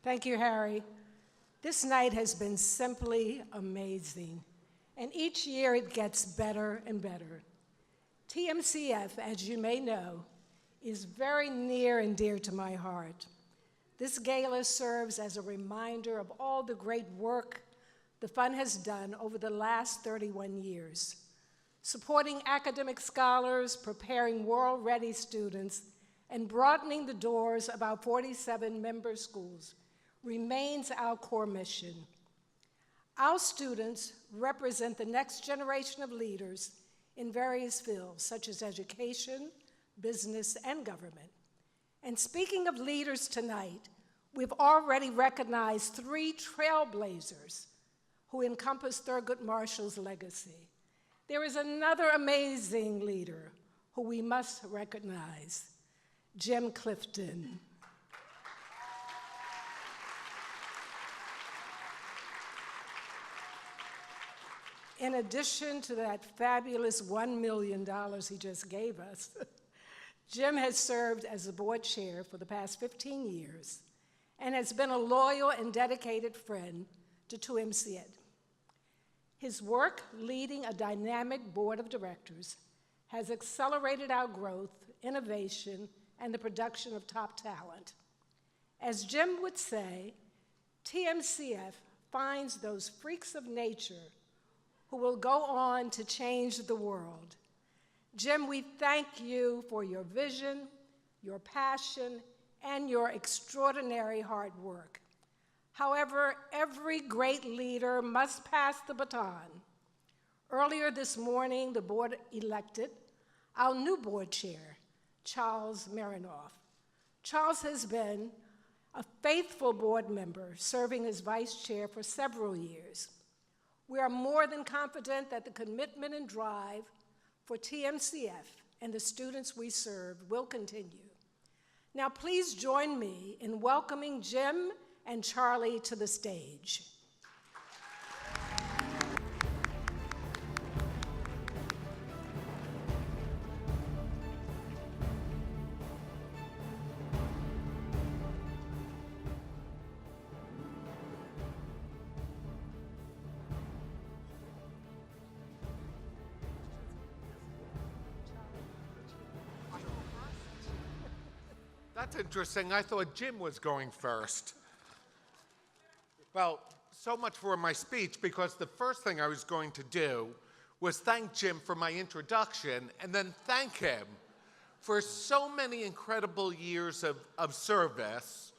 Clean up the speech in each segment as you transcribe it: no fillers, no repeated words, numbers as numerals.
Thank you, Harry. This night has been simply amazing, and each year it gets better and better. TMCF, as you may know, is very near and dear to my heart. This gala serves as a reminder of all the great work the fund has done over the last 31 years. Supporting academic scholars, preparing world-ready students, and broadening the doors of our 47 member schools remains our core mission. Our students represent the next generation of leaders in various fields, such as education, business, and government. And speaking of leaders tonight, we've already recognized 3 trailblazers who encompass Thurgood Marshall's legacy. There is another amazing leader who we must recognize, Jim Clifton. In addition to that fabulous $1 million he just gave us, Jim has served as the board chair for the past 15 years and has been a loyal and dedicated friend to TMCF. His work leading a dynamic board of directors has accelerated our growth, innovation, and the production of top talent. As Jim would say, TMCF finds those freaks of nature who will go on to change the world. Jim, we thank you for your vision, your passion, and your extraordinary hard work. However, every great leader must pass the baton. Earlier this morning, the board elected our new board chair, Charles Merinoff. Charles has been a faithful board member, serving as vice chair for several years. We are more than confident that the commitment and drive for TMCF and the students we serve will continue. Now, please join me in welcoming Jim and Charlie to the stage. That's interesting. I thought Jim was going first. Well, so much for my speech, because the first thing I was going to do was thank Jim for my introduction and then thank him for so many incredible years of service.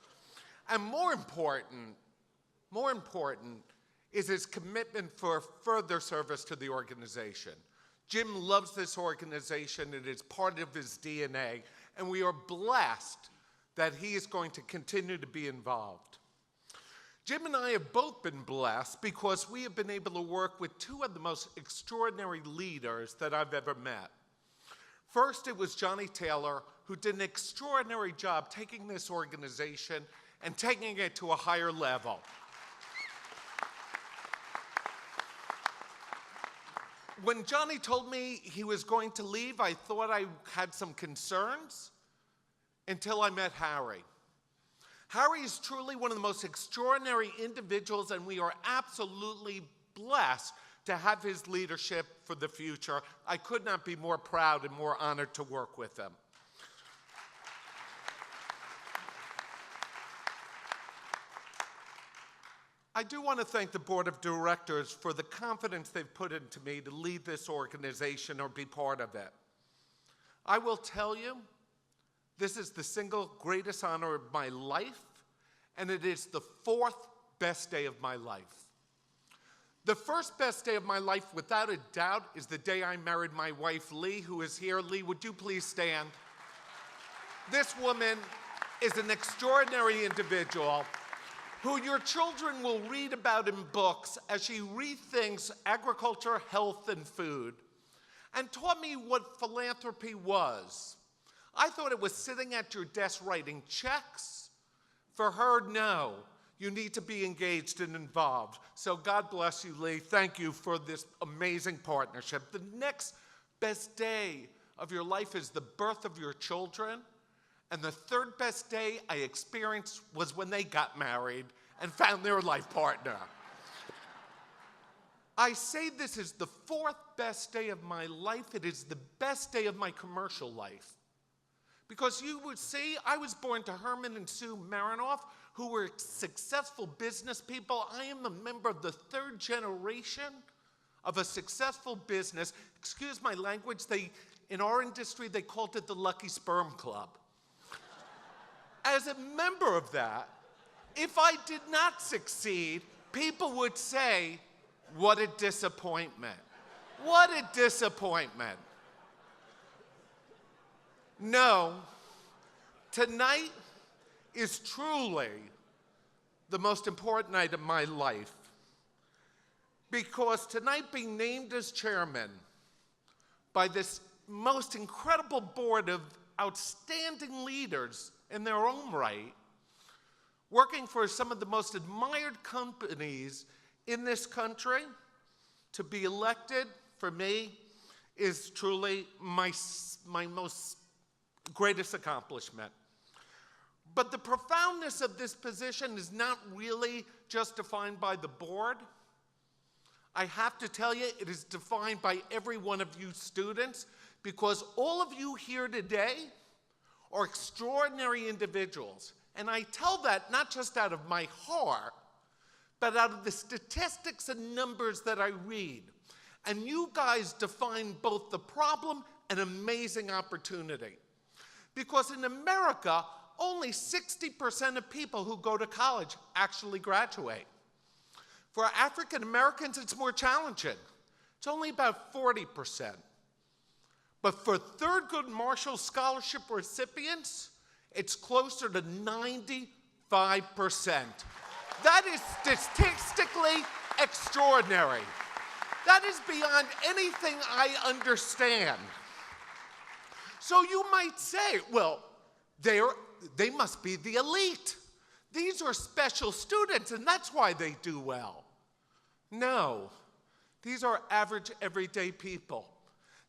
And more important is his commitment for further service to the organization. Jim loves this organization. It is part of his DNA, and we are blessed that he is going to continue to be involved. Jim and I have both been blessed because we have been able to work with 2 of the most extraordinary leaders that I've ever met. First, it was Johnny Taylor, who did an extraordinary job taking this organization and taking it to a higher level. When Johnny told me he was going to leave, I thought I had some concerns until I met Harry. Harry is truly one of the most extraordinary individuals, and we are absolutely blessed to have his leadership for the future. I could not be more proud and more honored to work with him. I do want to thank the board of directors for the confidence they've put into me to lead this organization or be part of it. I will tell you, this is the single greatest honor of my life, and it is the 4th best day of my life. The first best day of my life, without a doubt, is the day I married my wife, Lee, who is here. Lee, would you please stand? This woman is an extraordinary individual who your children will read about in books as she rethinks agriculture, health, and food, and taught me what philanthropy was. I thought it was sitting at your desk writing checks. For her, no. You need to be engaged and involved. So God bless you, Lee. Thank you for this amazing partnership. The next best day of your life is the birth of your children. And the third best day I experienced was when they got married and found their life partner. I say this is the fourth best day of my life. It is the best day of my commercial life. Because you would see, I was born to Herman and Sue Merinoff, who were successful business people. I am a member of the third generation of a successful business. Excuse my language, in our industry, they called it the Lucky Sperm Club. As a member of that, if I did not succeed, people would say, what a disappointment. What a disappointment. No, tonight is truly the most important night of my life, because tonight being named as chairman by this most incredible board of outstanding leaders in their own right, working for some of the most admired companies in this country, to be elected for me is truly my most greatest accomplishment. But the profoundness of this position is not really just defined by the board. I have to tell you, it is defined by every one of you students, because all of you here today are extraordinary individuals. And I tell that not just out of my heart, but out of the statistics and numbers that I read. And you guys define both the problem and amazing opportunity. Because in America, only 60% of people who go to college actually graduate. For African Americans, it's more challenging. It's only about 40%. But for Thurgood Marshall Scholarship recipients, it's closer to 95%. That is statistically extraordinary. That is beyond anything I understand. So you might say, well, they must be the elite. These are special students, and that's why they do well. No, these are average, everyday people.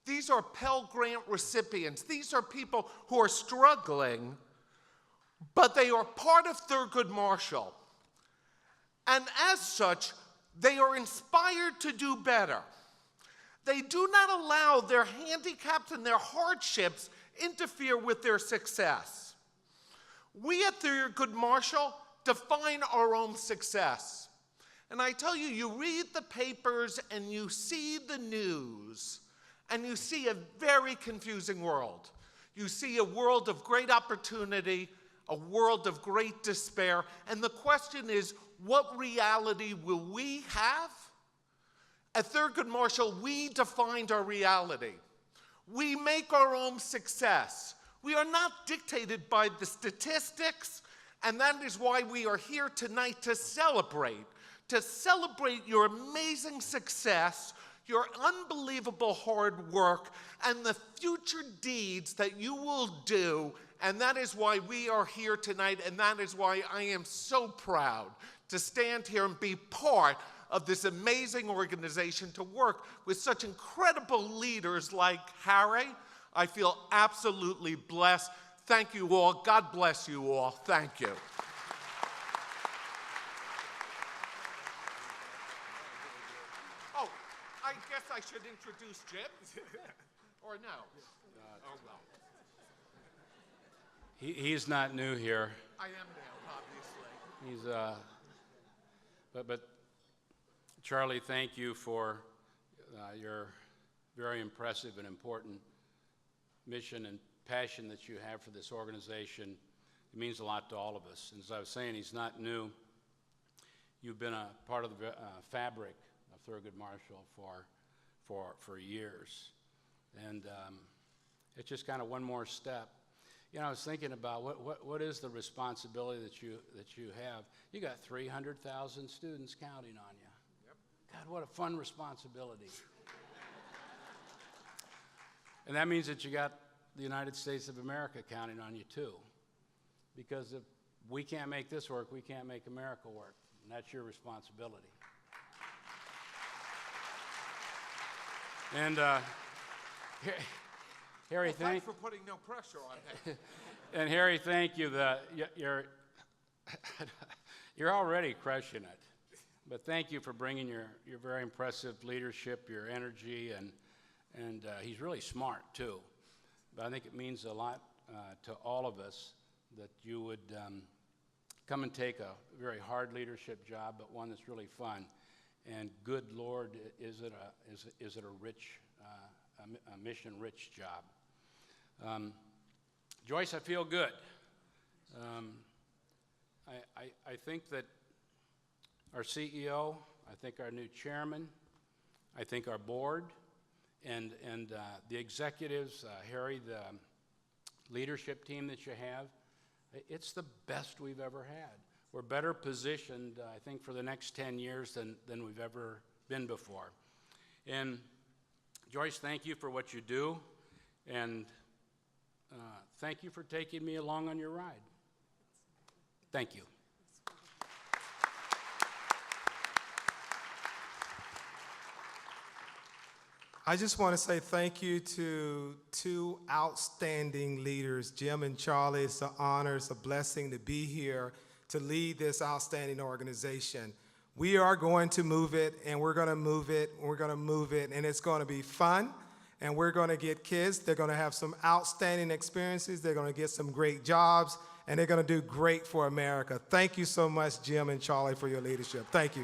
These are Pell Grant recipients. These are people who are struggling, but they are part of Thurgood Marshall. And as such, they are inspired to do better. They do not allow their handicaps and their hardships interfere with their success. We at Thurgood Marshall define our own success. And I tell you, you read the papers and you see the news, and you see a very confusing world. You see a world of great opportunity, a world of great despair, and the question is, what reality will we have? At Thurgood Marshall, we defined our reality. We make our own success. We are not dictated by the statistics, and that is why we are here tonight to celebrate your amazing success, your unbelievable hard work, and the future deeds that you will do. And that is why we are here tonight, and that is why I am so proud to stand here and be part of this amazing organization, to work with such incredible leaders like Harry. I feel absolutely blessed. Thank you all. God bless you all. Thank you. Oh, I guess I should introduce Jim, or no? Oh, well. He's not new here. I am now, obviously. But Charlie, thank you for your very impressive and important mission and passion that you have for this organization. It means a lot to all of us. And as I was saying, he's not new. You've been a part of the fabric of Thurgood Marshall for years. And it's just kind of one more step. You know, I was thinking about what is the responsibility that you have. You got 300,000 students counting on you. Yep. God, what a fun responsibility. And that means that you got the United States of America counting on you too. Because if we can't make this work, we can't make America work. And that's your responsibility. And Harry, Thanks for putting no pressure on him. And Harry, thank you. You're you're already crushing it. But thank you for bringing your very impressive leadership, your energy, and he's really smart too. But I think it means a lot to all of us that you would come and take a very hard leadership job, but one that's really fun. And good Lord, is it a rich, a mission-rich job. Joyce, I feel good. I think that our CEO, I think our new chairman, I think our board, and the executives, Harry, the leadership team that you have, it's the best we've ever had. We're better positioned, I think, for the next 10 years than we've ever been before. And Joyce, thank you for what you do, and thank you for taking me along on your ride. Thank you. I just want to say thank you to two outstanding leaders, Jim and Charlie. It's an honor, it's a blessing to be here to lead this outstanding organization. We are going to move it, and we're going to move it, and we're going to move it, and it's going to be fun, and we're going to get kids. They're going to have some outstanding experiences. They're going to get some great jobs, and they're going to do great for America. Thank you so much, Jim and Charlie, for your leadership. Thank you.